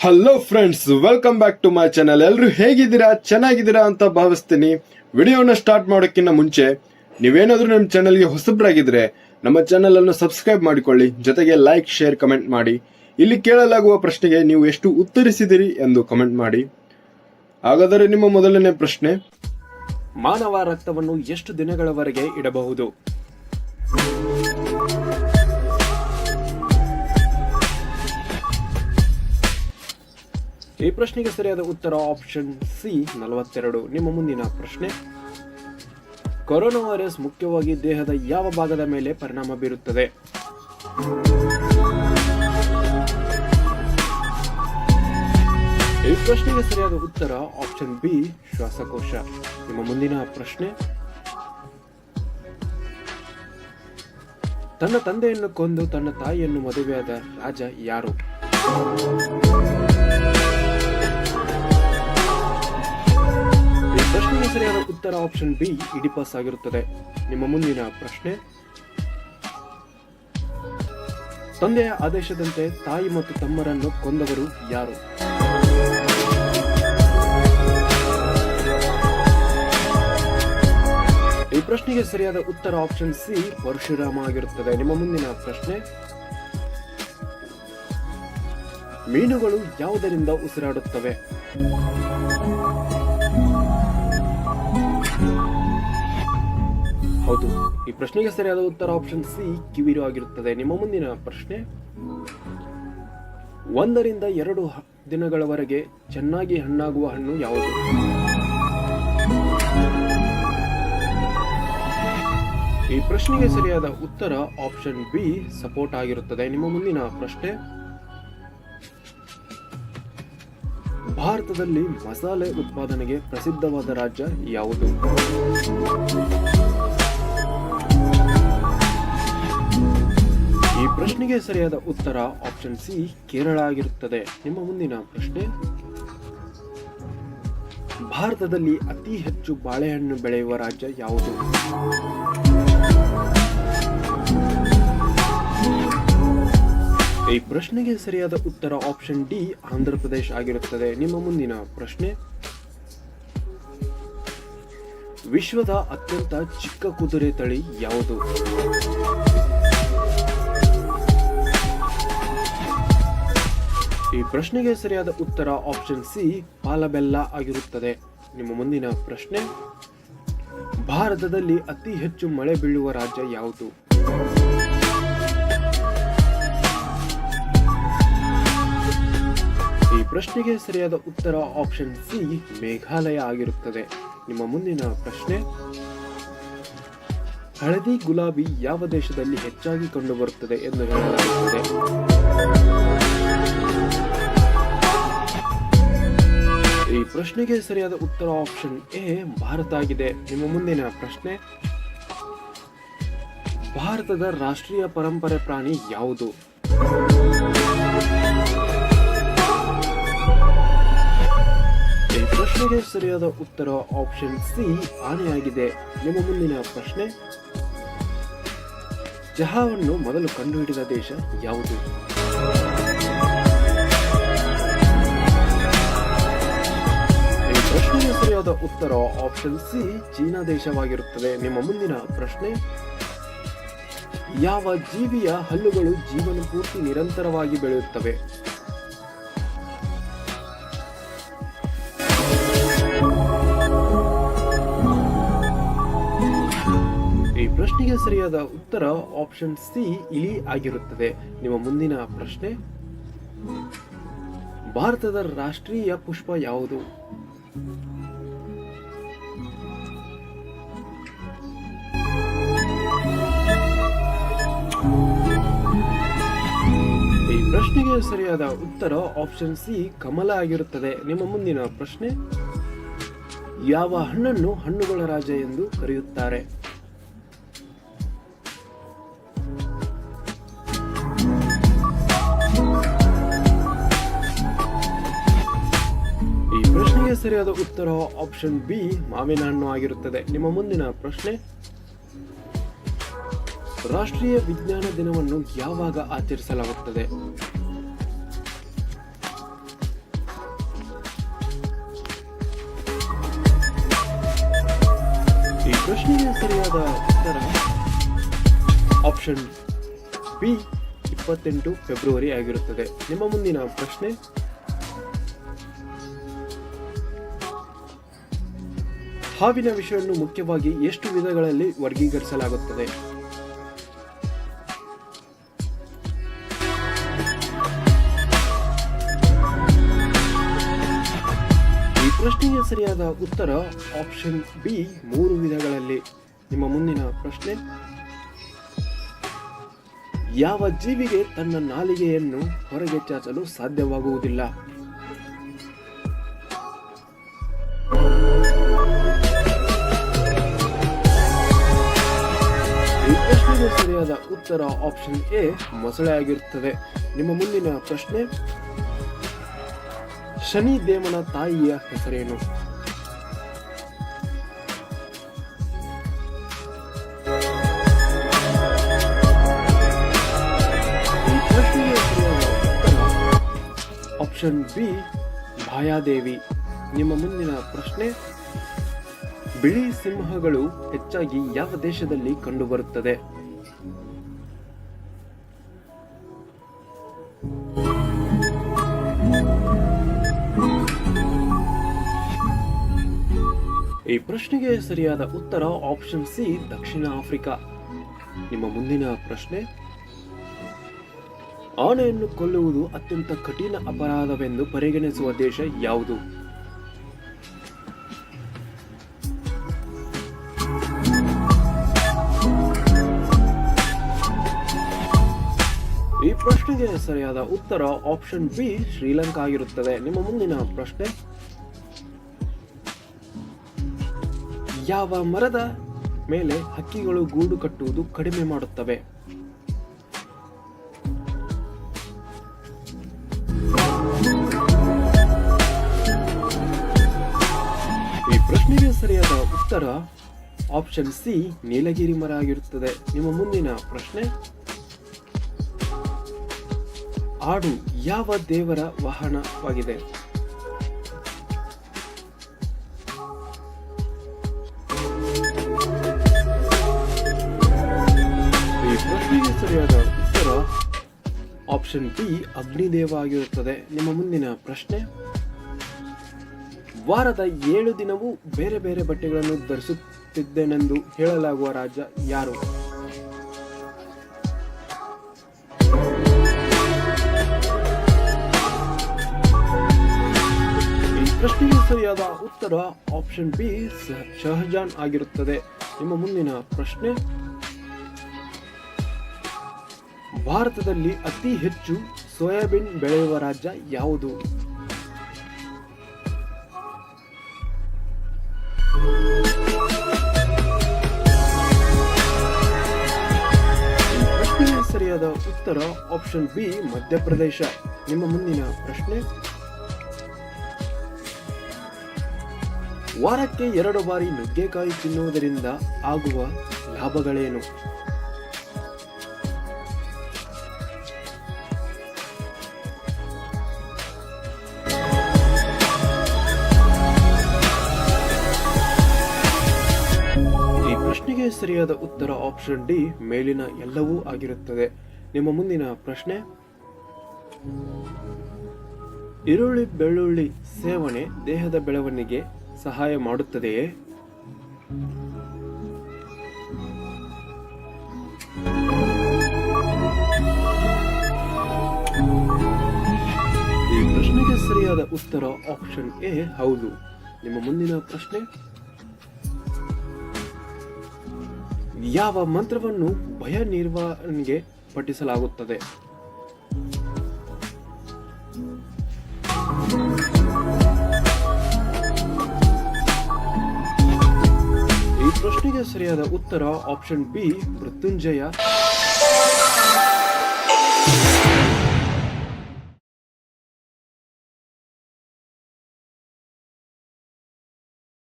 Hello friends, welcome back to my channel. ಎಲ್ಲರೂ ಹೇಗಿದ್ದೀರಾ? ಚೆನ್ನಾಗಿದ್ದೀರಾ ಅಂತ ಭಾವಿಸ್ತೀನಿ. ವಿಡಿಯೋನ ಸ್ಟಾರ್ಟ್ ಮಾಡೋಕ್ಕಿಂತ ಮುಂಚೆ ನೀವೇನಾದ್ರೂ ನಮ್ಮ ಚಾನಲ್ಗೆ ಹೊಸಬ್ರಾಗಿದ್ರೆ ನಮ್ಮ ಚಾನಲ್ ಅನ್ನು ಸಬ್ಸ್ಕ್ರೈಬ್ ಮಾಡಿಕೊಳ್ಳಿ, ಜೊತೆಗೆ ಲೈಕ್, ಶೇರ್, ಕಮೆಂಟ್ ಮಾಡಿ. ಇಲ್ಲಿ ಕೇಳಲಾಗುವ ಪ್ರಶ್ನೆಗೆ ನೀವು ಎಷ್ಟು ಉತ್ತರಿಸಿದಿರಿ ಎಂದು ಕಮೆಂಟ್ ಮಾಡಿ. ಹಾಗಾದರೆ ನಿಮ್ಮ ಮೊದಲನೇ ಪ್ರಶ್ನೆ, ಮಾನವ ರಕ್ತವನ್ನು ಎಷ್ಟು ದಿನಗಳವರೆಗೆ ಇಡಬಹುದು? ಈ ಪ್ರಶ್ನೆಗೆ ಸರಿಯಾದ ಉತ್ತರ ಆಪ್ಷನ್ ಸಿ 42. ನಿಮ್ಮ ಮುಂದಿನ ಪ್ರಶ್ನೆ, ಕೊರೋನಾ ವೈರಸ್ ಮುಖ್ಯವಾಗಿ ದೇಹದ ಯಾವ ಭಾಗದ ಮೇಲೆ ಪರಿಣಾಮ ಬೀರುತ್ತದೆ? ಈ ಪ್ರಶ್ನೆಗೆ ಸರಿಯಾದ ಉತ್ತರ ಆಪ್ಷನ್ ಬಿ ಶ್ವಾಸಕೋಶ. ನಿಮ್ಮ ಮುಂದಿನ ಪ್ರಶ್ನೆ, ತನ್ನ ತಂದೆಯನ್ನು ಕೊಂದು ತನ್ನ ತಾಯಿಯನ್ನು ಮದುವೆಯಾದ ರಾಜ ಯಾರು? ಪ್ರಶ್ನೆಗೆ ಸರಿಯಾದ ಉತ್ತರ ಆಪ್ಷನ್ ಬಿ ಇಡಿಪಸ್ ಆಗಿರುತ್ತದೆ. ನಿಮ್ಮ ಮುಂದಿನ ಪ್ರಶ್ನೆ, ತಂದೆಯ ಆದೇಶದಂತೆ ತಾಯಿ ಮತ್ತು ತಮ್ಮರನ್ನು ಕೊಂದವರು ಯಾರು? ಈ ಪ್ರಶ್ನೆಗೆ ಸರಿಯಾದ ಉತ್ತರ ಆಪ್ಷನ್ ಸಿ ಪರಶುರಾಮ ಆಗಿರುತ್ತದೆ. ನಿಮ್ಮ ಮುಂದಿನ ಪ್ರಶ್ನೆ, ಮೀನುಗಳು ಯಾವುದರಿಂದ ಉಸಿರಾಡುತ್ತವೆ? ಹೌದು, ಈ ಪ್ರಶ್ನೆಗೆ ಸರಿಯಾದ ಉತ್ತರ ಆಪ್ಷನ್ ಸಿ ಕಿವಿರು ಆಗಿರುತ್ತದೆ. ನಿಮ್ಮ ಮುಂದಿನ ಪ್ರಶ್ನೆ, 1 ರಿಂದ 2 ದಿನಗಳವರೆಗೆ ಚೆನ್ನಾಗಿ ಹಣ್ಣಾಗುವ ಹಣ್ಣು ಯಾವುದು? ಈ ಪ್ರಶ್ನೆಗೆ ಸರಿಯಾದ ಉತ್ತರ ಆಪ್ಷನ್ ಬಿ ಸಪೋಟ ಆಗಿರುತ್ತದೆ. ನಿಮ್ಮ ಮುಂದಿನ ಪ್ರಶ್ನೆ, ಭಾರತದಲ್ಲಿ ಮಸಾಲೆ ಉತ್ಪಾದನೆಗೆ ಪ್ರಸಿದ್ಧವಾದ ರಾಜ್ಯ ಯಾವುದು? ಈ ಪ್ರಶ್ನೆಗೆ ಸರಿಯಾದ ಉತ್ತರ ಆಪ್ಷನ್ ಸಿ ಕೇರಳ ಆಗಿರುತ್ತದೆ. ನಿಮ್ಮ ಮುಂದಿನ ಪ್ರಶ್ನೆ, ಭಾರತದಲ್ಲಿ ಅತಿ ಹೆಚ್ಚು ಬಾಳೆಹಣ್ಣು ಬೆಳೆಯುವ ರಾಜ್ಯ ಯಾವುದು? ಈ ಪ್ರಶ್ನೆಗೆ ಸರಿಯಾದ ಉತ್ತರ ಆಪ್ಷನ್ ಡಿ ಆಂಧ್ರ ಪ್ರದೇಶ ಆಗಿರುತ್ತದೆ. ನಿಮ್ಮ ಮುಂದಿನ ಪ್ರಶ್ನೆ, ವಿಶ್ವದ ಅತ್ಯಂತ ಚಿಕ್ಕ ಕುದುರೆ ತಳಿ ಯಾವುದು? ಈ ಪ್ರಶ್ನೆಗೆ ಸರಿಯಾದ ಉತ್ತರ ಆಪ್ಷನ್ ಸಿ ಪಾಲಬೆಲ್ಲ ಆಗಿರುತ್ತದೆ. ನಿಮ್ಮ ಮುಂದಿನ ಪ್ರಶ್ನೆ, ಭಾರತದಲ್ಲಿ ಅತಿ ಹೆಚ್ಚು ಮಳೆ ಬೀಳುವ ರಾಜ್ಯ ಯಾವುದು? ಈ ಪ್ರಶ್ನೆಗೆ ಸರಿಯಾದ ಉತ್ತರ ಆಪ್ಷನ್ ಸಿ ಮೇಘಾಲಯ ಆಗಿರುತ್ತದೆ. ನಿಮ್ಮ ಮುಂದಿನ ಪ್ರಶ್ನೆ, ಹಳದಿ ಗುಲಾಬಿ ಯಾವ ದೇಶದಲ್ಲಿ ಹೆಚ್ಚಾಗಿ ಕಂಡುಬರುತ್ತದೆ ಎಂದು ಹೇಳಲಾಗುತ್ತದೆ? ಈ ಪ್ರಶ್ನೆಗೆ ಸರಿಯಾದ ಉತ್ತರ ಆಪ್ಷನ್ ಎ ಭಾರತ ಆಗಿದೆ. ನಿಮ್ಮ ಮುಂದಿನ ಪ್ರಶ್ನೆ, ಭಾರತದ ರಾಷ್ಟ್ರೀಯ ಪರಂಪರೆ ಪ್ರಾಣಿ ಯಾವುದು? ಈ ಪ್ರಶ್ನೆಗೆ ಸರಿಯಾದ ಉತ್ತರ ಆಪ್ಷನ್ ಸಿ ಆನೆಯಾಗಿದೆ. ನಿಮ್ಮ ಮುಂದಿನ ಪ್ರಶ್ನೆ, ಚಹಾವನ್ನು ಮೊದಲು ಕಂಡುಹಿಡಿದ ದೇಶ ಯಾವುದು? ಪ್ರಶ್ನೆಗೆ ಸರಿಯಾದ ಉತ್ತರ ಆಪ್ಷನ್ ಸಿ ಚೀನಾ ದೇಶವಾಗಿರುತ್ತದೆ. ನಿಮ್ಮ ಮುಂದಿನ ಪ್ರಶ್ನೆ, ಯಾವ ಜೀವಿಯ ಹಲ್ಲುಗಳು ಜೀವನ ಪೂರ್ತಿ ನಿರಂತರವಾಗಿ ಬೆಳೆಯುತ್ತವೆ? ಈ ಪ್ರಶ್ನೆಗೆ ಸರಿಯಾದ ಉತ್ತರ ಆಪ್ಷನ್ ಸಿ ಇಲಿ ಆಗಿರುತ್ತದೆ. ನಿಮ್ಮ ಮುಂದಿನ ಪ್ರಶ್ನೆ, ಭಾರತದ ರಾಷ್ಟ್ರೀಯ ಪುಷ್ಪ ಯಾವುದು? ಈ ಪ್ರಶ್ನೆಗೆ ಸರಿಯಾದ ಉತ್ತರ ಆಪ್ಷನ್ ಸಿ ಕಮಲ ಆಗಿರುತ್ತದೆ. ನಿಮ್ಮ ಮುಂದಿನ ಪ್ರಶ್ನೆ, ಯಾವ ಹಣ್ಣನ್ನು ಹಣ್ಣುಗಳ ರಾಜ ಎಂದು ಕರೆಯುತ್ತಾರೆ? ಈ ಪ್ರಶ್ನೆಗೆ ಸರಿಯಾದ ಉತ್ತರ ಆಪ್ಷನ್ ಬಿ ಮಾವಿನ ಹಣ್ಣು ಆಗಿರುತ್ತದೆ. ನಿಮ್ಮ ಮುಂದಿನ ಪ್ರಶ್ನೆ, ರಾಷ್ಟ್ರೀಯ ವಿಜ್ಞಾನ ದಿನವನ್ನು ಯಾವಾಗ ಆಚರಿಸಲಾಗುತ್ತದೆ? ಪ್ರಶ್ನೆಗೆ ಸರಿಯಾದ ಉತ್ತರ ಆಪ್ಷನ್ ಬಿ 28 ಫೆಬ್ರವರಿ ಆಗಿರುತ್ತದೆ. ನಿಮ್ಮ ಮುಂದಿನ ಪ್ರಶ್ನೆ, ಹಾವಿನ ವಿಷವನ್ನು ಮುಖ್ಯವಾಗಿ ಎಷ್ಟು ವಿಧಗಳಲ್ಲಿ ವರ್ಗೀಕರಿಸಲಾಗುತ್ತದೆ? ಈ ಪ್ರಶ್ನೆಗೆ ಸರಿಯಾದ ಉತ್ತರ ಆಪ್ಷನ್ ಬಿ 3 ವಿಧಗಳಲ್ಲಿ. ನಿಮ್ಮ ಮುಂದಿನ ಪ್ರಶ್ನೆ, ಯಾವ ಜೀವಿಗೆ ತನ್ನ ನಾಲಿಗೆಯನ್ನು ಹೊರಗೆ ಚಾಚಲು ಸಾಧ್ಯವಾಗುವುದಿಲ್ಲ? ಈ ಪ್ರಶ್ನೆಗೆ ಸರಿಯಾದ ಉತ್ತರ ಆಪ್ಷನ್ ಎ ಮೊಸಳೆ ಆಗಿರುತ್ತದೆ. ನಿಮ್ಮ ಮುಂದಿನ ಪ್ರಶ್ನೆ, ಶನಿ ದೇವನ ತಾಯಿಯ ಹೆಸರೇನು? Option B Bhayadevi. ನಿಮ್ಮ ಮುಂದಿನ ಪ್ರಶ್ನೆ, ಬಿಳಿ ಸಿಂಹಗಳು ಹೆಚ್ಚಾಗಿ ಯಾವ ದೇಶದಲ್ಲಿ ಕಂಡುಬರುತ್ತದೆ? ಈ ಪ್ರಶ್ನೆಗೆ ಸರಿಯಾದ ಉತ್ತರ ಆಪ್ಷನ್ ಸಿ ದಕ್ಷಿಣ ಆಫ್ರಿಕಾ. ನಿಮ್ಮ ಮುಂದಿನ ಪ್ರಶ್ನೆ, ಆನೆಯನ್ನು ಕೊಲ್ಲುವುದು ಅತ್ಯಂತ ಕಠಿಣ ಅಪರಾಧವೆಂದು ಪರಿಗಣಿಸುವ ದೇಶ ಯಾವುದು? ಈ ಪ್ರಶ್ನೆಗೆ ಸರಿಯಾದ ಉತ್ತರ ಆಪ್ಷನ್ ಬಿ ಶ್ರೀಲಂಕಾ ಆಗಿರುತ್ತದೆ. ನಿಮ್ಮ ಮುಂದಿನ ಪ್ರಶ್ನೆ, ಯಾವ ಮರದ ಮೇಲೆ ಹಕ್ಕಿಗಳು ಗೂಡು ಕಟ್ಟುವುದು ಕಡಿಮೆ ಮಾಡುತ್ತವೆ? ಈ ಪ್ರಶ್ನೆಗೆ ಸರಿಯಾದ ಉತ್ತರ ಆಪ್ಷನ್ ಸಿ ನೀಲಗಿರಿ ಮರ ಆಗಿರುತ್ತದೆ. ನಿಮ್ಮ ಮುಂದಿನ ಪ್ರಶ್ನೆ, ಆಡು ಯಾವ ದೇವರ ವಾಹನವಾಗಿದೆ? ಈ ಪ್ರಶ್ನೆಗೆ ಸರಿಯಾದ ಉತ್ತರ ಆಪ್ಷನ್ ಬಿ ಅಗ್ನಿದೇವ ಆಗಿರುತ್ತದೆ. ನಿಮ್ಮ ಮುಂದಿನ ಪ್ರಶ್ನೆ, ವಾರದ 7 ದಿನವೂ ಬೇರೆ ಬೇರೆ ಬಟ್ಟೆಗಳನ್ನು ಧರಿಸುತ್ತಿದ್ದೇನೆಂದು ಹೇಳಲಾಗುವ ರಾಜ್ಯ ಯಾರು? ಈ ಪ್ರಶ್ನೆಗೆ ಸರಿಯಾದ ಉತ್ತರ ಆಪ್ಷನ್ ಬಿ ಶಹಜಾನ್ ಆಗಿರುತ್ತದೆ. ನಿಮ್ಮ ಮುಂದಿನ ಪ್ರಶ್ನೆ, ಭಾರತದಲ್ಲಿ ಅತಿ ಹೆಚ್ಚು ಸೋಯಾಬೀನ್ ಬೆಳೆಯುವ ರಾಜ್ಯ ಯಾವುದು? ಪ್ರಶ್ನೆಗೆ ಸರಿಯಾದ ಉತ್ತರ ಆಪ್ಷನ್ ಬಿ ಮಧ್ಯಪ್ರದೇಶ. ನಿಮ್ಮ ಮುಂದಿನ ಪ್ರಶ್ನೆ, ವಾರಕ್ಕೆ 2 ಬಾರಿ ನುಗ್ಗೆಕಾಯಿ ತಿನ್ನುವುದರಿಂದ ಆಗುವ ಲಾಭಗಳೇನು? ಪ್ರಶ್ನೆಗೆ ಸರಿಯಾದ ಉತ್ತರ ಆಪ್ಷನ್ ಡಿ ಮೇಲಿನ ಎಲ್ಲವೂ ಆಗಿರುತ್ತದೆ. ನಿಮ್ಮ ಮುಂದಿನ ಪ್ರಶ್ನೆ, ಈರುಳ್ಳಿ ಬೆಳ್ಳುಳ್ಳಿ ಸೇವನೆ ದೇಹದ ಬೆಳವಣಿಗೆ ಸಹಾಯ ಮಾಡುತ್ತದೆಯೇ? ಈ ಪ್ರಶ್ನೆಗೆ ಸರಿಯಾದ ಉತ್ತರ ಆಪ್ಷನ್ ಎ ಹೌದು. ನಿಮ್ಮ ಮುಂದಿನ ಪ್ರಶ್ನೆ, ಯಾವ ಮಂತ್ರವನ್ನು ಭಯ ನಿರ್ವಹಣೆಗೆ ಪಠಿಸಲಾಗುತ್ತದೆ? ಈ ಪ್ರಶ್ನೆಗೆ ಸರಿಯಾದ ಉತ್ತರ ಆಪ್ಷನ್ ಬಿ ಮೃತ್ಯುಂಜಯ